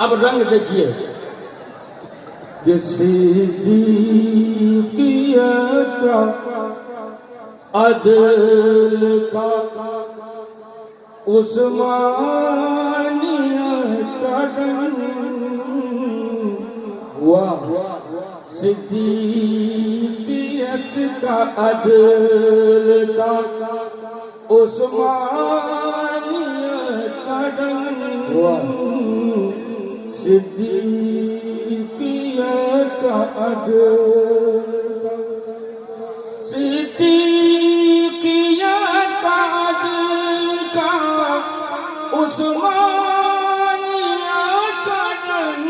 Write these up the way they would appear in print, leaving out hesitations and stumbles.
अब रंग देखिए, सिद्दीकियत अदल का उस्मानियत का रंग, वाह सिद्दीकियत का अदल का उस्मानियत का रंग, सिद्दीकियत का अदल, सिद्दीकियत का अदल का उस्मानियत का रंग,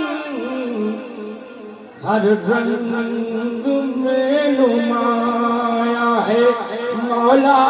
हर रंग में नुमाया है मौला।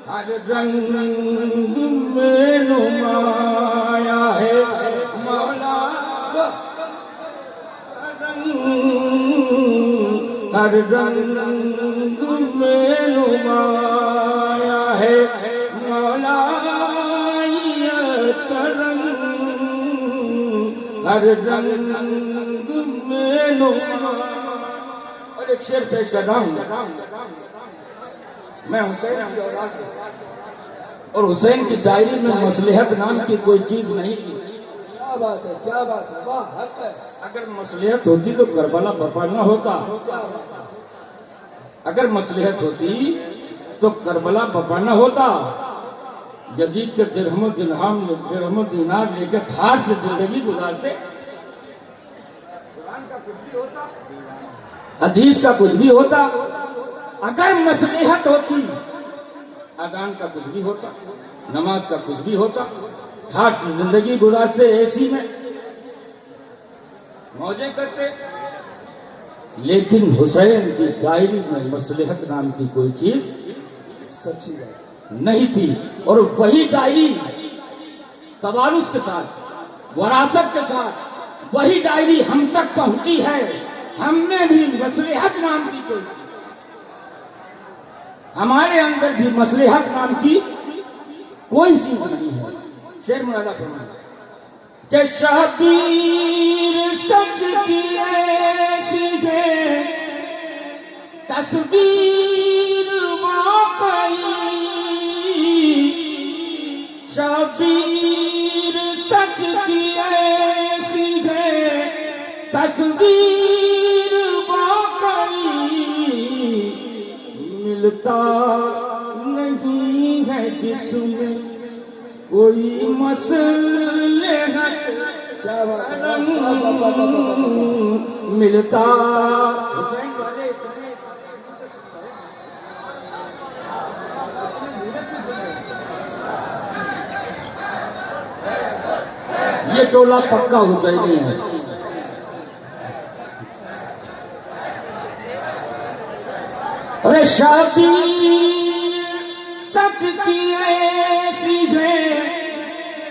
हर रंग में नुमाया है मौला, हर रंग में नुमाया है मौला, हर रंग में नुमाया। और एक शेर पेश कर रहा हूं, मैं हुसैन की औलाद हूं और हुसैन की शायरी में मसलहत नाम की कोई चीज नहीं थी। क्या बात है, क्या बात है, वाह हक है। अगर मसलहत होती तो करबला बर्पा न होता, अगर मसलहत होती तो करबला बर्पा न होता। यजीद के दिरहम दिनार लेकर थार से जिंदगी गुजारते, कुरान का कुछ भी होता, हदीस का कुछ भी होता। अगर मसलहत होती, अजान का कुछ भी होता, नमाज का कुछ भी होता, ठाठ से जिंदगी गुजारते, एसी में मौजें करते। लेकिन हुसैन की डायरी में मसलहत नाम की कोई चीज सच्ची बात नहीं थी। और वही डायरी तवारुस के साथ, वरासत के साथ, वही डायरी हम तक पहुंची है। हमने भी मसलहत नाम की कोई, हमारे अंदर भी मसलहत नाम की कोई चीज नहीं है। शेर मुरादा फरमाया कि शबीर सच की ऐसी है तस्वीर वाकई, शबीर सच की ऐसी है तस्वीर वाकई, मिलता नहीं है जिसमें कोई मसलहत, क्या बात है, मिलता ये टोला पक्का हुसैनी है। अरे शबीर सच की ऐसी है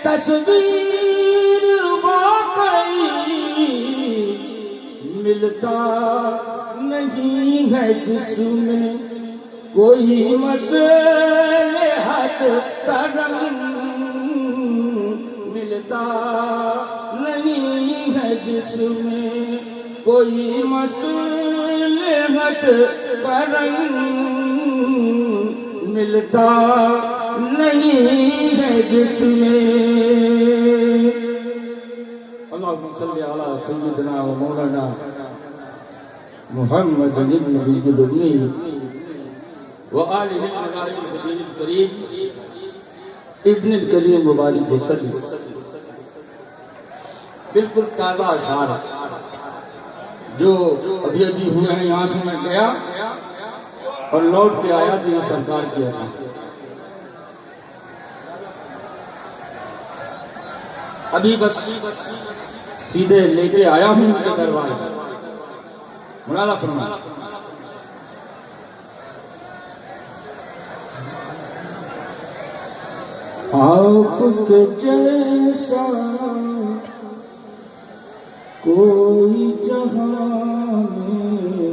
तस्वीर वाकई, मिलता नहीं है जिसमें कोई मसलहत का रंग, मिलता नहीं है जिसमें कोई मसलहत का रंग, मिलता नहीं है जिसमें। अल्लाहुम्मा सल्ली अला सय्यिदना व मौलाना मुहम्मद इब्न अब्दुल्लाह व आलिहि अल करीम इब्न करीम मुबारक वसल्लम। बिल्कुल ताज़ा अशआर जो अभी अभी हुए हैं, यहाँ से मैं गया और लौट के आया तो ये सरकार की है। अभी बस सीधे लेके आया हूं उनके दरबार में। मुरादा फरमाया आपके जैसा कोई जहां में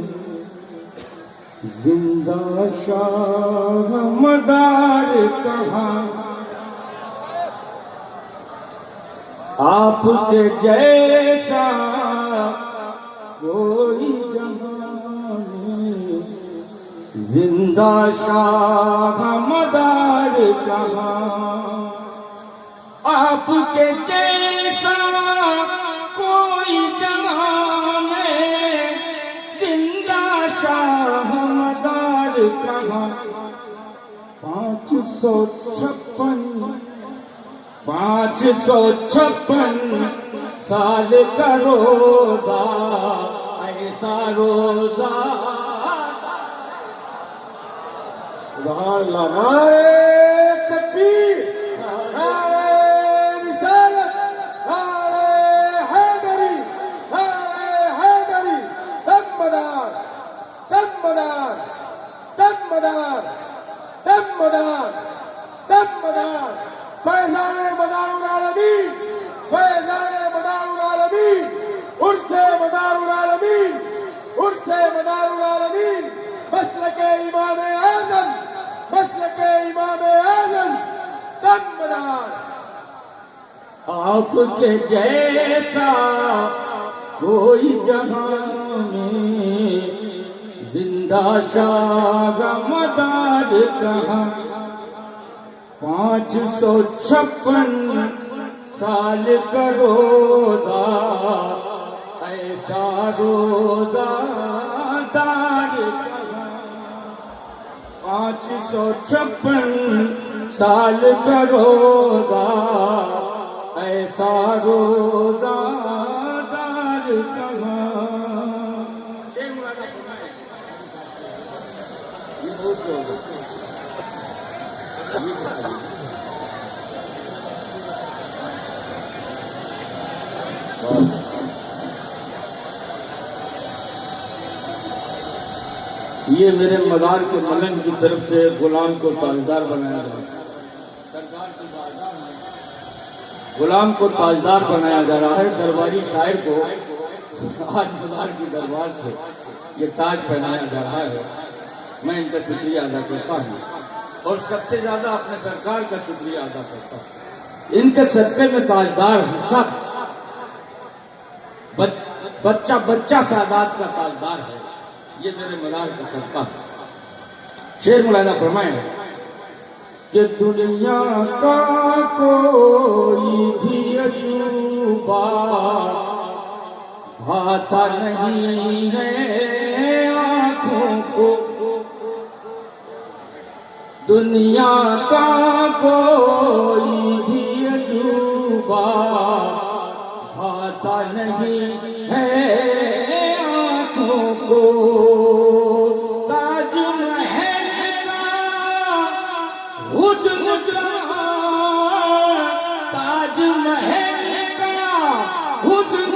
जिंदा शाह मदार कहाँ, आपके जैसा कोई जहां में जिंदा शाह मदार कहाँ, आपके जैसा कोई जहां में जिंदा शाह मदार कहाँ। 556 साल का रोजा ऐसा रोजा नारे तकबीर, नारे रिसालत, नारे हैदरी, नारे हैदरी, दमदार, दमदार, दमदार, दमदार, दमदार, फैज़ाने मदारुल आलमीन, फैज़ाने मदारुल आलमीन, उर्से मदारुल आलमीन, उर्से मदारुल आलमीन, मसलके इमाम आज़म, मसलके इमाम आज़म, दमदार। आपके जैसा कोई जहां में जिंदा शाह मदार कहाँ। 556 साल का रोजा ऐसा रोजा दार कहाँ। 556 साल का रोजा ऐसा रोजा दार कहाँ। ये मेरे मदार के मलन की तरफ से गुलाम को ताजदार बनाया जा रहा है। सरकार की बारगाह में गुलाम को ताजदार बनाया जा रहा है। दरबारी शायर को आज मदार की दरबार से ये ताज पहनाया जा रहा है। मैं इनका शुक्रिया अदा करता हूँ और सबसे ज्यादा अपने सरकार का शुक्रिया अदा करता हूँ। इनके सदक़े में ताजदार है सब। बच्चा बच्चा सादात का ताजदार है। ये मेरे मदार का सदका है। शेर मुलायदा फरमाए कि दुनिया का कोई भी अजूबा भाता नहीं है आंखों को। दुनिया का कोई भी अजूबा भाता नहीं है आंखों को। ताजमहल का हुस्न ताजमहल का हुस्न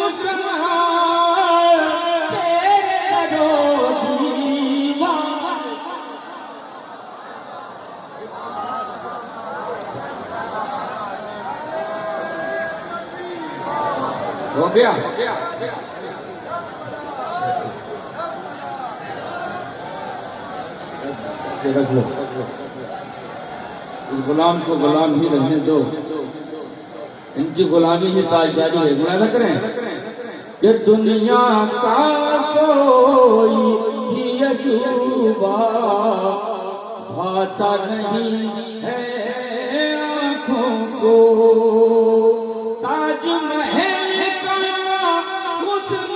तेरे करो दीवार। हो गया रख लो। इस गुलाम को गुलाम ही रहने दो। इनकी गुलामी ही ताजदारी है। मुलायदा करें कि दुनिया का कोई भी अजूबा भाता नहीं है आंखों को। ताजमहल का हुस्न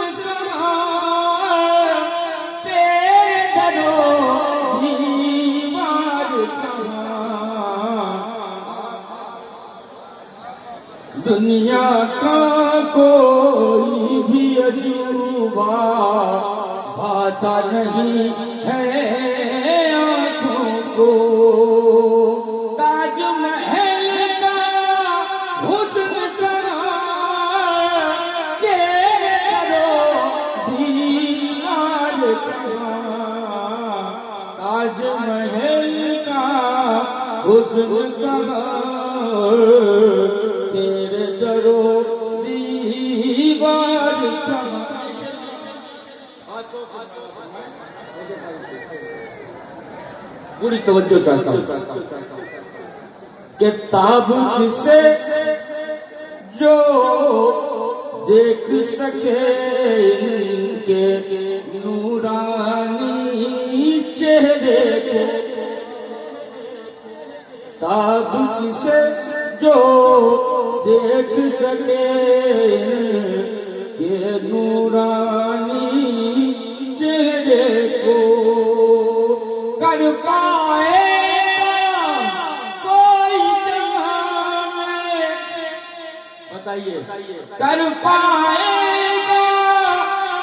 तेरे दरो दुनिया का कोई भी अजूबा भाता नहीं है को ताजमहल का हुस्न सना के करो दीवार कहाँ। ताजमहल का हुस्न सना तेरे दरो दीवार कहाँ। पूरी तवज्जो चाहता हूँ कि ताबूत से जो देख सके इनके नूरानी चेहरे को। ताबूत से जो देख सके इनके नूरानी चेहरे को। कर पाएगा कोई जहां में, बताइए, कर पाएगा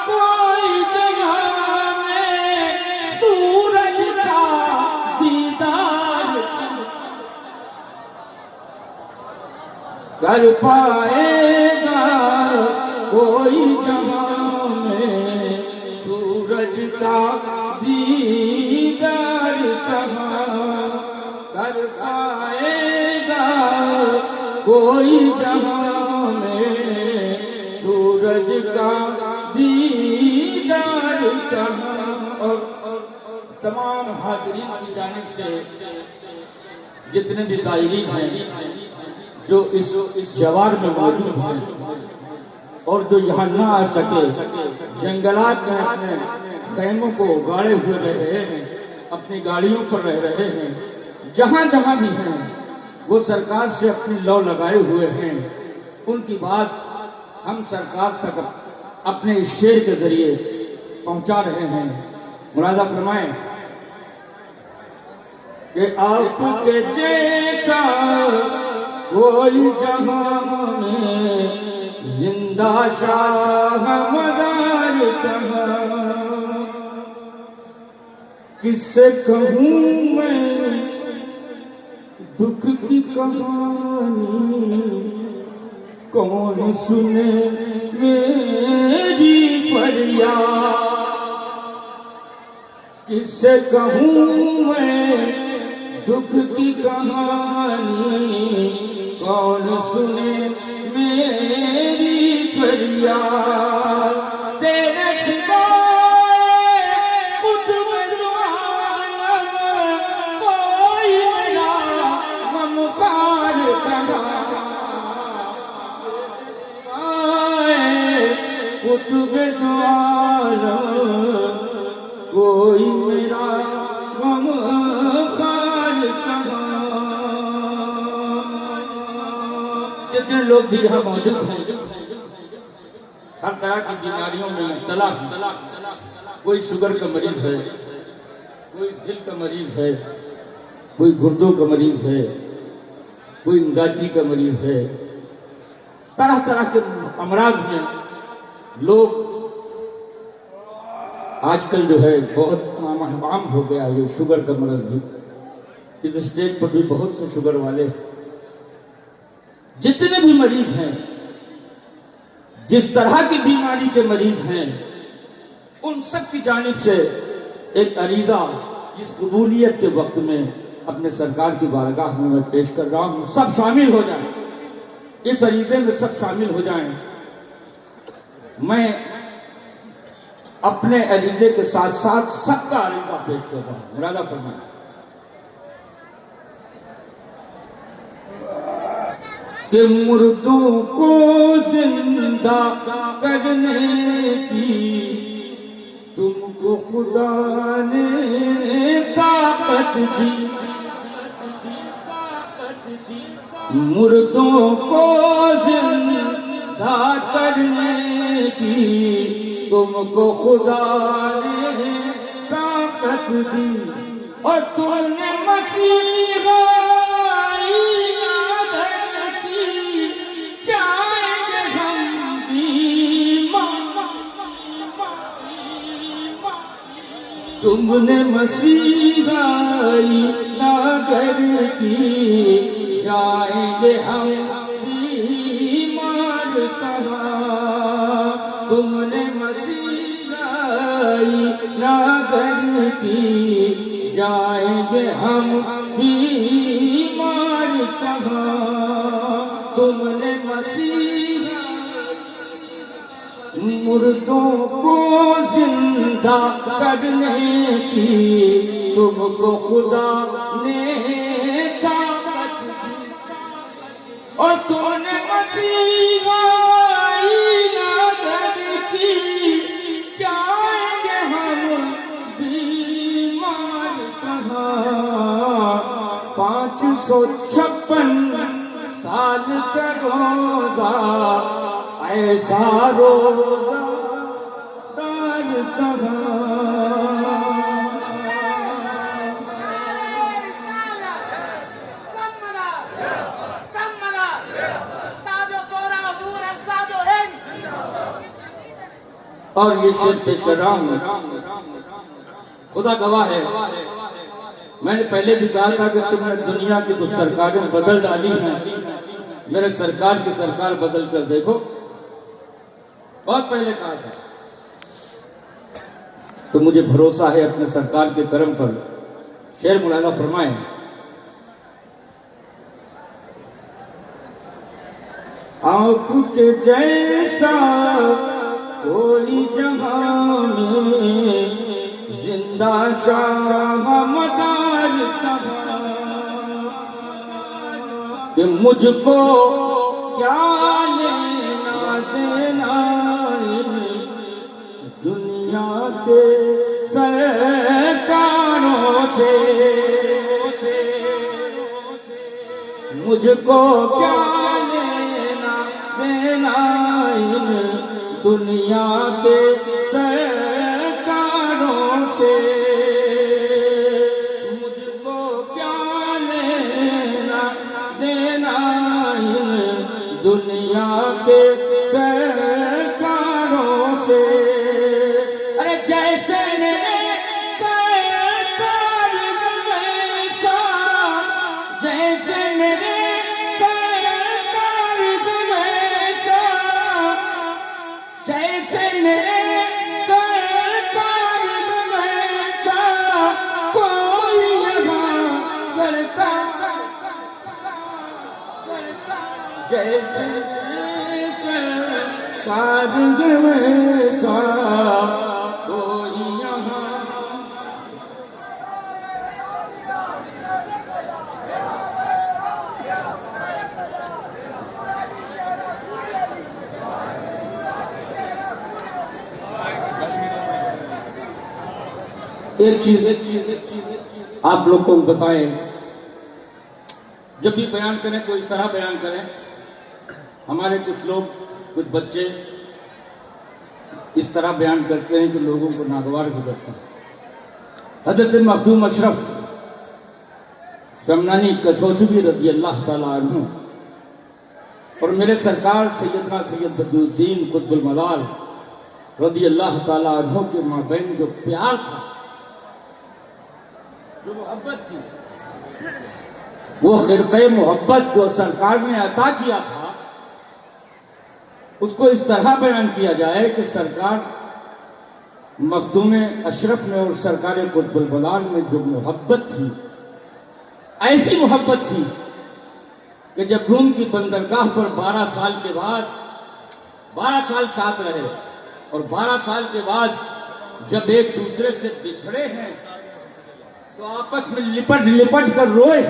कोई जहां में सूरज का दीदार। कर पाएगा कोई जहां में सूरज का दीदार कहाँ। कर पाएगा कोई जहां में सूरज का दीदार कहाँ। और तमाम हाज़रीन की जानिब से जितने भी ज़ायरीन हैं जो इस जवार में मौजूद हैं और जो यहाँ ना आ सके, जंगलात में अपने खैमों को गाड़े हुए रह रहे हैं, अपनी गाड़ियों पर रह रहे हैं, जहाँ जहाँ भी हैं वो सरकार से अपनी लौ लगाए हुए हैं। उनकी बात हम सरकार तक अपने इस शेर के जरिए पहुंचा रहे हैं। मुलाजा फरमाएं कि आपके जैसा कोई जहां में जिंदा शाह मदार कहाँ। किससे कहूँ मैं दुख की कहानी, कौन सुने मेरी फरियाद। किससे कहूँ मैं दुख की कहानी, कौन सुने मेरी फरियाद। तेरे सिवाय कुतुब दो आलम कोई मेरा गमखार कहाँ। कुतुब दो आलम कोई मेरा गमखार कहाँ। जितने लोग भी यहाँ मौजूद हैं हर तरह की बीमारियों में मुब्तला हैं। कोई शुगर का मरीज है, कोई दिल का मरीज है, कोई गुर्दों का मरीज है, कोई एंजाइटी का मरीज है। तरह तरह के अमराज में लोग आजकल जो है बहुत आम हो गया ये शुगर का मरज भी। इस स्टेज पर भी बहुत से शुगर वाले जितने भी मरीज हैं, जिस तरह की बीमारी के मरीज हैं, उन सब की जानिब से एक अरीजा इस कबूलियत के वक्त में अपने सरकार की बारगाह में मैं पेश कर रहा हूं। सब शामिल हो जाएं, इस अरीजे में सब शामिल हो जाएं। मैं अपने अरीजे के साथ साथ सबका अरीजा पेश कर रहा हूं। मुरादा फरमाएं। कि मुर्दों को जिंदा करने की तुमको खुदा ने ताकत दी। मुर्दों को जिंदा करने की तुमको खुदा ने ताकत दी। और तुमने मसीहा तुमने मसीहाई नागर की, जाएंगे हम बीमार कहाँ। तुमने मसीहाई नागर की, जाएंगे हम बीमार कहाँ। तुमने मसीहा मुर्दों को जिंदा करने की, तुमको खुदा ने ताकत दी। और तुमने मसीहाई नागर की, जाएंगे हम बीमार कहाँ। 556 साल का रोजा, ऐसा रोजा दार कहाँ। और ये शेर पेशराम खुदा गवाह है। मैंने पहले भी कहा था कि तुमने दुनिया की कुछ सरकारें बदल डाली हैं, मेरे सरकार की सरकार बदल कर देखो। बहुत पहले कहा था। तो मुझे भरोसा है अपने सरकार के कर्म पर। शेर मौलाना फरमाए, आपके जैसा कोई जहां में जिंदा शाह मदार कहाँ। कि मुझको क्या लेना देना दुनिया के सरकारों से। मुझको क्या लेना देना दुनिया के सरकारों से। मुझको क्या लेना देना दुनिया के सरकारों से। अरे जैसे मेरे सरकार वैसा, जैसे मेरे सरकार वैसा, जैसे मेरे सरकार वैसा कोई यहाँ सरकार, जैसे सरकार वैसा कोई यहाँ। एक चीज आप लोग को बताएं, जब भी बयान करें कोई इस तरह बयान करें। हमारे कुछ लोग, कुछ बच्चे इस तरह बयान करते हैं कि लोगों को नागवार गुजरते हैं। हजरत मखदूम अशरफ समनानी कचौचबी रज़ी अल्लाह ताला अन्हु और मेरे सरकार सैयदना सैयद बदरुद्दीन कुतुबुल मलाल रज़ी अल्लाह ताला अन्हु के माबैन जो प्यार था, जो मोहब्बत थी, वो खिरक़े मोहब्बत जो सरकार ने अता किया था, उसको इस तरह बयान किया जाए कि सरकार मखदूम अशरफ में और सरकार कुतुबुल मलाल में जो मोहब्बत थी, ऐसी मोहब्बत थी कि जब रूम की बंदरगाह पर 12 साल के बाद 12 साल साथ रहे और 12 साल के बाद जब एक दूसरे से बिछड़े हैं तो आपस में लिपट लिपट कर रोए।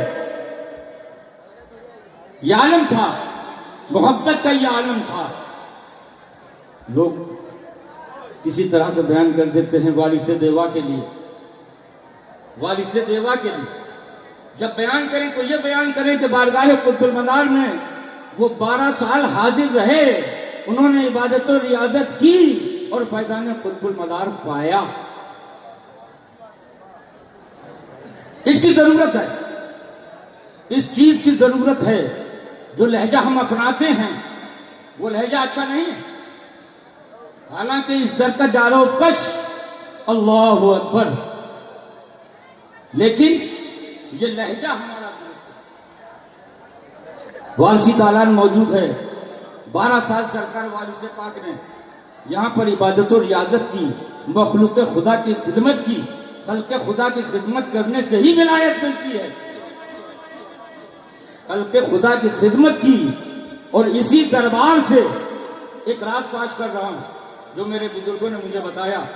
यह आलम था, मोहब्बत का यह आलम था। लोग किसी तरह से बयान कर देते हैं वारिसे देवा के लिए, वारिसे देवा के लिए। जब बयान करें तो ये बयान करें कि बारगाह कुतुबुल मलाल में वो 12 साल हाजिर रहे, उन्होंने इबादत और रियाजत की और फैज़ान कुतुबुल मलाल पाया। इसकी जरूरत है, इस चीज की जरूरत है। जो लहजा हम अपनाते हैं वो लहजा अच्छा नहीं है। हालांकि इस दर का जारोकश अल्लाहु अकबर लेकिन ये लहजा हमारा वारसी का ऐलान मौजूद है। 12 साल सरकार वारिस पाक ने यहाँ पर इबादत और रियाजत की, मखलूक खुदा की खिदमत की। खल्क़ खुदा की खिदमत करने से ही विलायत मिलती है। खल्क़ खुदा की खिदमत की और इसी दरबार से एक राज पाश कर रहा हूं जो मेरे बुजुर्गों ने मुझे बताया।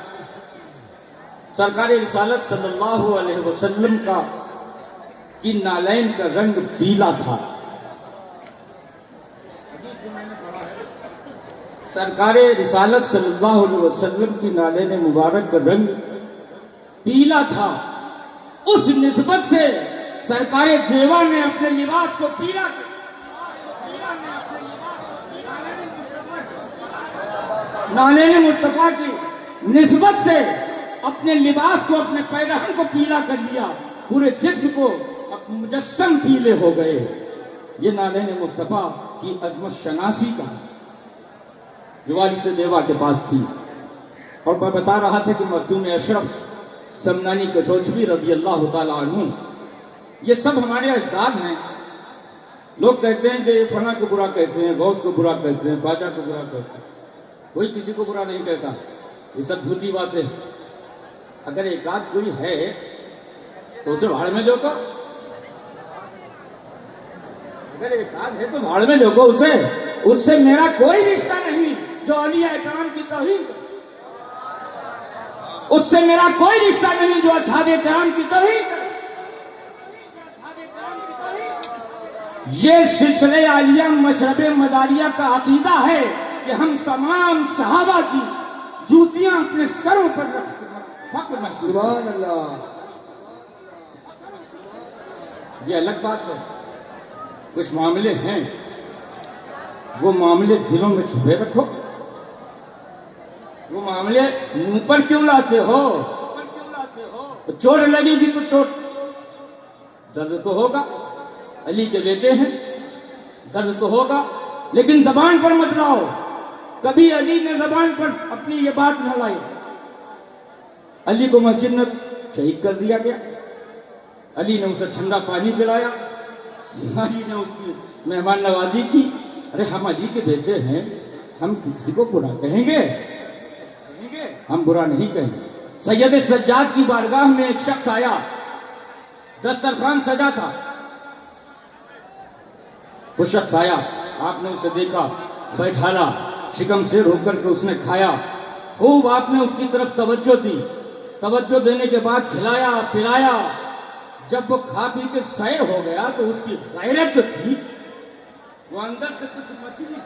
सरकार रिसालत सल्लल्लाहु अलैहि वसल्लम का की नालैन का रंग पीला था। सरकार रिसालत सल्लल्लाहु अलैहि वसल्लम की नालैन मुबारक का रंग पीला था। उस निस्बत से सरकार देवा ने अपने लिबास को पीला नालैन मुस्तफा की निस्बत से अपने लिबास को, अपने पैरहन को पीला कर लिया। पूरे जिस्म को मुजस्सम पीले हो गए। ये नालैन मुस्तफा की अजमत शनासी का जो वारिस देवा के पास थी। और मैं बता रहा था कि मखदूम अशरफ समनानी कचौचवी रज़ी अल्लाह तआला अन्हु, ये सब हमारे अजदाद हैं। लोग कहते हैं कि फला को बुरा कहते हैं, गौस को बुरा कहते हैं, ख्वाजा को बुरा कहते हैं। कोई किसी को बुरा नहीं कहता। ये सब झूठी बातें। अगर एक आध कोई है तो उसे भाड़ में झोंको। अगर एक आध है तो भाड़ में झोंको उसे। उससे मेरा कोई रिश्ता नहीं जो औलिया इकराम की तौहीन, उससे मेरा कोई रिश्ता नहीं जो असहाबे किराम की तौहीन। ये सिलसिले आलिया मशरबे मदारिया का अकीदा है कि हम तमाम सहाबा की जूतियां अपने सरों पर रखते हैं। फख्र महसूस। सुभान अल्लाह। ये अलग बात है। कुछ मामले हैं, वो मामले दिलों में छुपे रखो। वो मामले मुंह पर क्यों लाते हो? चोट लगेगी तो चोट, दर्द तो होगा। अली के बेटे हैं, दर्द तो होगा, लेकिन जबान पर मत लाओ। कभी अली ने जबान पर अपनी ये बात न लाई। अली को मस्जिद में शहीद कर दिया गया। अली ने उसे ठंडा पानी पिलाया। अली ने उसकी मेहमान नवाजी की। अरे हम अली के बेटे हैं, हम किसी को बुरा कहेंगे? हम बुरा नहीं कहेंगे। सैयद सज्जाद की बारगाह में एक शख्स आया, दस्तरखान सजा था। वो शख्स आया, आपने उसे देखा, बैठाला, शिकम शेर होकर के उसने खाया। खूब आपने उसकी तरफ तवज्जो दी। तवज्जो देने के बाद खिलाया पिलाया। जब वो खा पी के सैर हो गया तो उसकी गैरत जो थी वो अंदर से कुछ मची नहीं।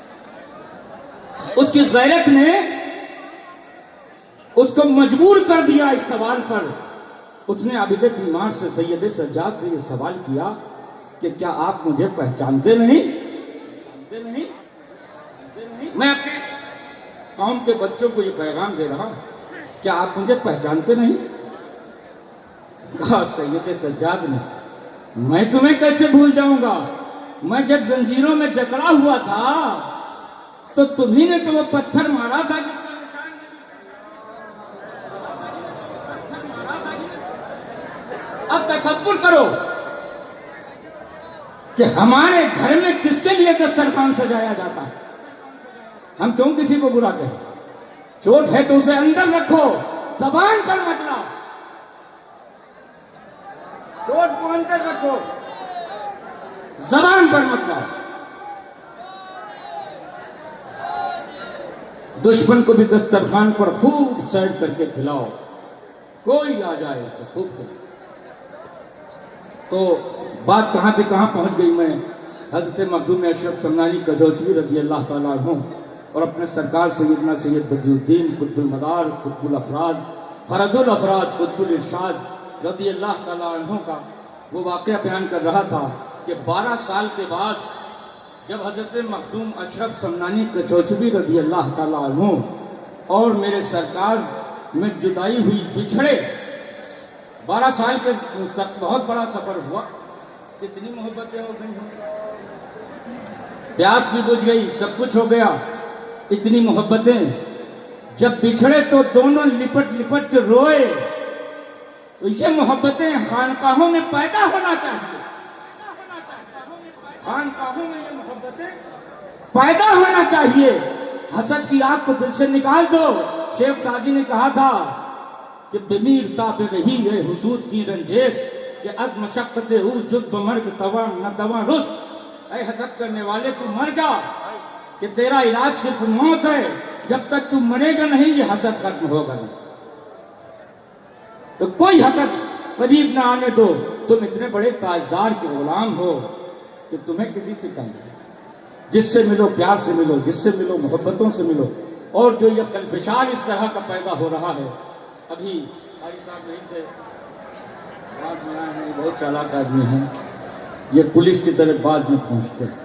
उसकी गैरत ने उसको मजबूर कर दिया इस सवाल पर। उसने आबिद बीमार से सैयद सज्जाद से ये सवाल किया कि क्या आप मुझे पहचानते नहीं? मैं अपने कौम के बच्चों को ये पैगाम दे रहा हूं, क्या आप मुझे पहचानते नहीं? कहा सैयद सज्जाद ने, मैं तुम्हें कैसे भूल जाऊंगा? मैं जब जंजीरों में जकड़ा हुआ था तो तुम्ही ने तो वो पत्थर मारा था जिसका निशान नहीं। अब तसव्वुर करो कि हमारे घर में किसके लिए दस्तरखान सजाया जाता है। हम क्यों किसी को बुरा कहें? चोट है तो उसे अंदर रखो, जबान पर मत लाओ। चोट को अंदर रखो, जबान पर मत लाओ। दुश्मन को भी दस्तरखान पर खूब सैर करके खिलाओ। कोई आ जाए तो खूब खिलाओ। तो बात कहां से कहां पहुंच गई। मैं हजरत मखदूम अशरफ समनानी कचौचवी रज़ी अल्लाह तआला अन्हु और अपने सरकार सैयदना सैयद बदरुद्दीन कुतुबुल मदार, कुतुबुल अफराद, फरदुल अफराद, कुतुबुल इरशाद रज़ी अल्लाह तआला अन्हु का वो वाक़या बयान कर रहा था कि 12 साल के बाद जब हजरत मखदूम अशरफ समनानी कचौचवी रज़ी अल्लाह तआला अन्हु और मेरे सरकार में जुदाई हुई, बिछड़े। 12 साल के तक बहुत बड़ा सफर हुआ। कितनी मोहब्बतें हो गई, प्यास भी बुझ गई, सब कुछ हो गया। इतनी मोहब्बतें जब बिछड़े तो दोनों लिपट लिपट के रोए। तो ये मोहब्बतें खानकाहों में पैदा होना चाहिए। खानकाहों में ये मोहब्बतें पैदा होना चाहिए। हसद की आग को दिल से निकाल दो। शेख सादी ने कहा था कि बेमीरता पे रही है हुजूर की रंजेश कि अज मशक्कत हु जुद बमर्ग तवा न दवा रुस्त। ऐ हसद करने वाले तू मर जा कि तेरा इलाज सिर्फ मौत है। जब तक तू मरेगा नहीं ये हसद खत्म होगा नहीं। तो कोई हसद करीब ना आने दो। तुम इतने बड़े ताजदार के गुलाम हो कि तुम्हें किसी से कम नहीं। जिससे मिलो प्यार से मिलो, जिससे मिलो मोहब्बतों से मिलो। और जो ये कल्पिशान इस तरह का पैदा हो रहा है, अभी भाई साहब नहीं थे, बात में आए हैं, बहुत चालाक आदमी हैं, ये पुलिस की तरफ बाद में पहुंचते हैं,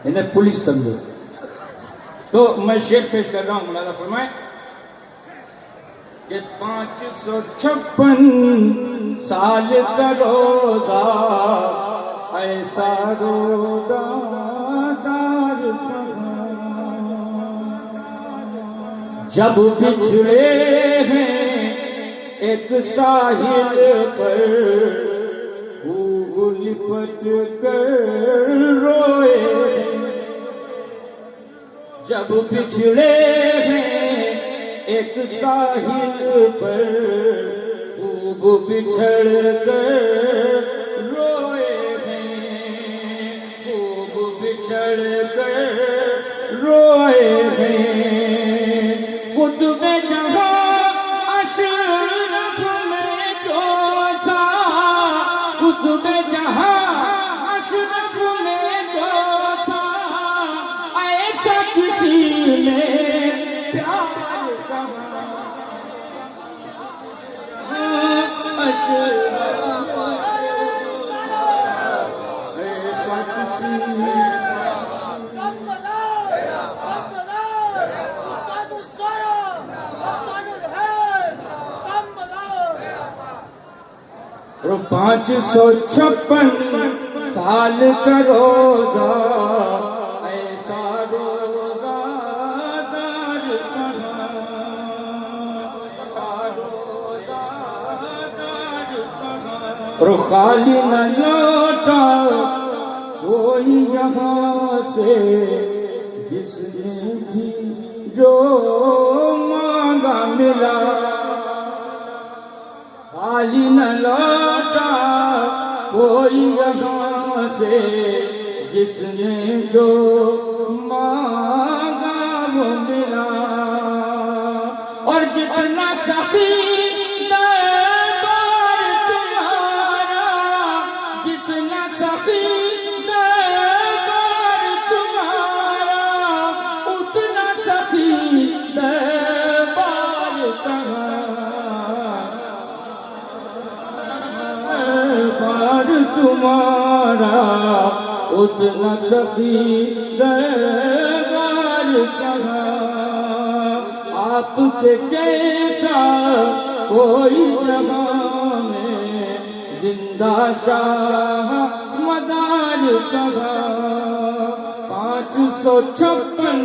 इन्हें पुलिस समझो। तो मैं शेर पेश कर रहा हूं, मुलाजा फरमाए कि 556 साल का रोजा ऐसा रोजा दार जब बिछड़े हैं एक साहिल पर खूब लिपट कर रोए। जब बिछड़े हैं एक साहिल पर खूब बिछड़ कर रोए हैं, खूब बिछड़ कर रोए हैं। कुतुब जहां अशरफ में जो था, कुतुब जहां अशरफ में जो था, ऐसा किसी ने प्यार और 556 साल का रोजा ऐसा रोजा दार कहाँ, रोजा दार कहाँ। और खाली न लौटा कोई यहाँ से जिसने भी जो मांगा मिला। खाली न लौटा कोई यहाँ से जिसने जो मांगा वो मिला। और जितना सखी दरबार तुम्हारा, जितना सखी दरबार तुम्हारा, उतना सखी दरबार तुम्हारा, उतना सखी दरबार कहाँ। आपके जैसा कोई जहां में जिंदा शाह मदार कहाँ। 556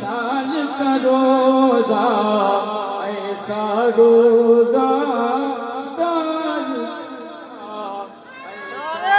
साल का रोजा ऐसा रोजा